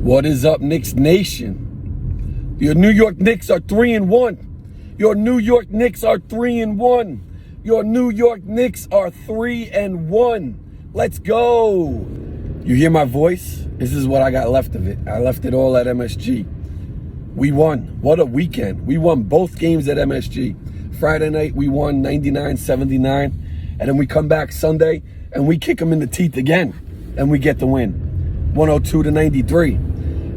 What is up, Knicks Nation? Your New York Knicks are 3-1. Your New York Knicks are 3-1. Your New York Knicks are 3-1. Let's go. You hear my voice? This is what I got left of it. I left it all at MSG. We won. What a weekend. We won both games at MSG. Friday night, we won 99-79. And then we come back Sunday, and we kick them in the teeth again. And we get the win. 102-93.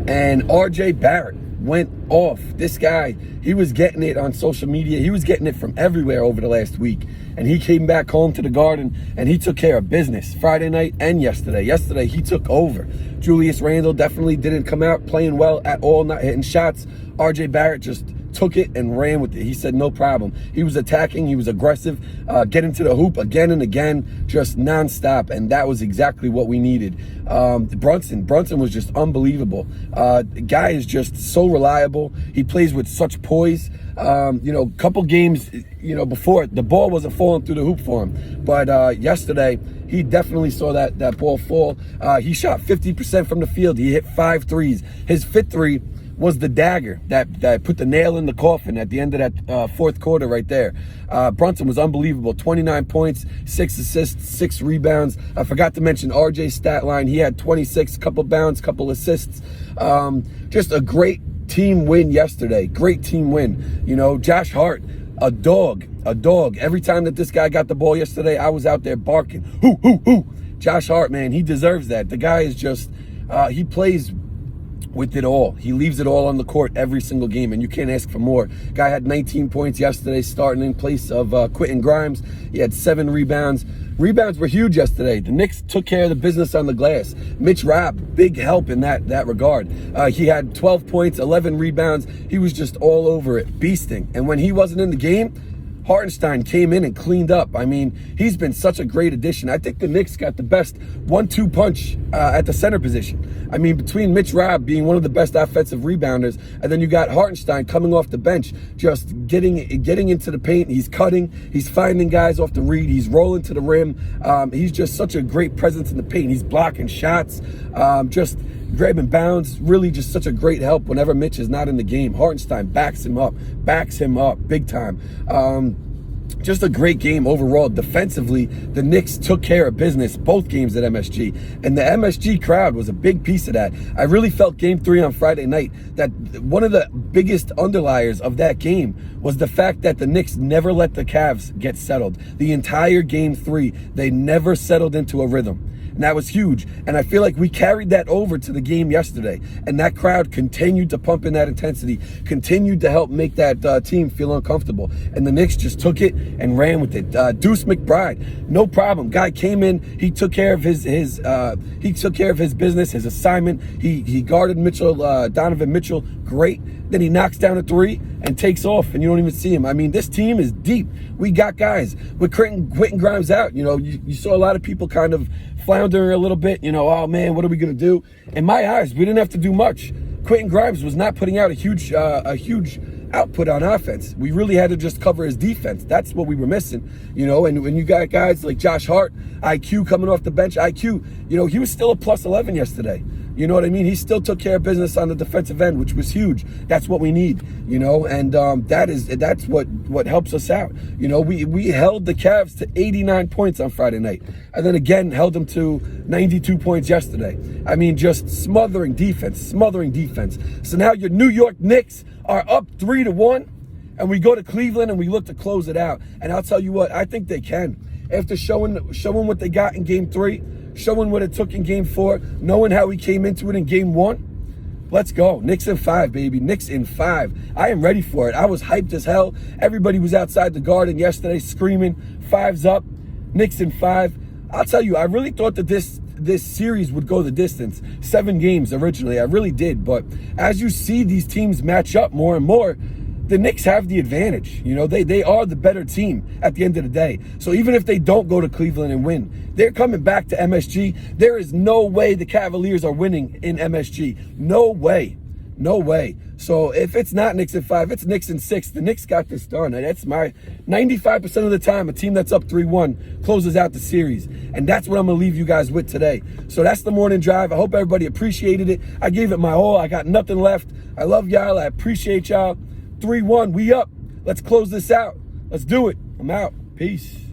And RJ Barrett went off. This guy, he was getting it on social media. He was getting it from everywhere over the last week. And he came back home to the Garden, and he took care of business Friday night and yesterday. Yesterday, he took over. Julius Randle definitely didn't come out playing well at all, not hitting shots. RJ Barrett just took it and ran with it. He said no problem. He was attacking. He was aggressive, getting to the hoop again and again, just nonstop. And that was exactly what we needed. Brunson was just unbelievable. The guy is just so reliable. He plays with such poise. Couple games, before, the ball wasn't falling through the hoop for him. But yesterday, he definitely saw that ball fall. He shot 50% from the field. He hit 5 threes. His fifth three was the dagger that put the nail in the coffin at the end of that fourth quarter right there. Brunson was unbelievable. 29 points, 6 assists, 6 rebounds. I forgot to mention RJ's stat line. He had 26, couple bounds, couple assists. Just a great team win yesterday. Great team win. Josh Hart, a dog. Every time that this guy got the ball yesterday, I was out there barking. Hoo, hoo, hoo. Josh Hart, man, he deserves that. The guy is just, he plays with it all. He leaves it all on the court every single game, and you can't ask for more. Guy had 19 points yesterday, starting in place of Quentin Grimes. He had 7 rebounds. Rebounds were huge yesterday. The Knicks took care of the business on the glass. Mitch Rabb, big help in that regard. He had 12 points, 11 rebounds. He was just all over it, beasting. And when he wasn't in the game, Hartenstein came in and cleaned up. I mean, he's been such a great addition. I think the Knicks got the best 1-2 punch at the center position. I mean, between Mitch Rabb being one of the best offensive rebounders, and then you got Hartenstein coming off the bench, just getting into the paint. He's cutting. He's finding guys off the read. He's rolling to the rim. He's just such a great presence in the paint. He's blocking shots, just grabbing bounds. Really just such a great help whenever Mitch is not in the game. Hartenstein backs him up big time. Just a great game overall. Defensively, the Knicks took care of business both games at MSG. And the MSG crowd was a big piece of that. I really felt game 3 on Friday night that one of the biggest underliers of that game was the fact that the Knicks never let the CAVS get settled. The entire game 3, they never settled into a rhythm. And that was huge. And I feel like we carried that over to the game yesterday. And that crowd continued to pump in that intensity, continued to help make that team feel uncomfortable. And the Knicks just took it and ran with it. Deuce McBride, no problem. Guy came in, he took care of his business, his assignment. He guarded Donovan Mitchell, great. Then he knocks down a 3 and takes off, and you don't even see him. I mean, this team is deep. We got guys. With Quentin Grimes out, you saw a lot of people kind of floundering a little bit. Oh man, what are we gonna do? In my eyes, we didn't have to do much. Quentin Grimes was not putting out a huge output on offense. We really had to just cover his defense. That's what we were missing, and when you got guys like Josh Hart, IQ coming off the bench, he was still a plus 11 yesterday. You know what I mean? He still took care of business on the defensive end, which was huge. That's what we need, and that's what helps us out. We held the CAVS to 89 points on Friday night, and then again held them to 92 points yesterday. I mean, just smothering defense. So now your New York Knicks are up 3-1, and we go to Cleveland and we look to close it out. And I'll tell you what, I think they can. After showing what they got in game 3, showing what it took in game 4, knowing how we came into it in game 1, let's go. Knicks in 5, baby. Knicks in 5. I am ready for it. I was hyped as hell. Everybody was outside the Garden yesterday screaming, 5's up, Knicks in 5. I'll tell you, I really thought that this series would go the distance. 7 games originally, I really did. But as you see these teams match up more and more, the Knicks have the advantage. They are the better team at the end of the day. So even if they don't go to Cleveland and win, they're coming back to MSG. There is no way the Cavaliers are winning in MSG. No way. No way. So if it's not Knicks in 5, it's Knicks in 6. The Knicks got this done. That's my 95% of the time, a team that's up 3-1 closes out the series. And that's what I'm going to leave you guys with today. So that's the morning drive. I hope everybody appreciated it. I gave it my all. I got nothing left. I love y'all. I appreciate y'all. 3-1. We up. Let's close this out. Let's do it. I'm out. Peace.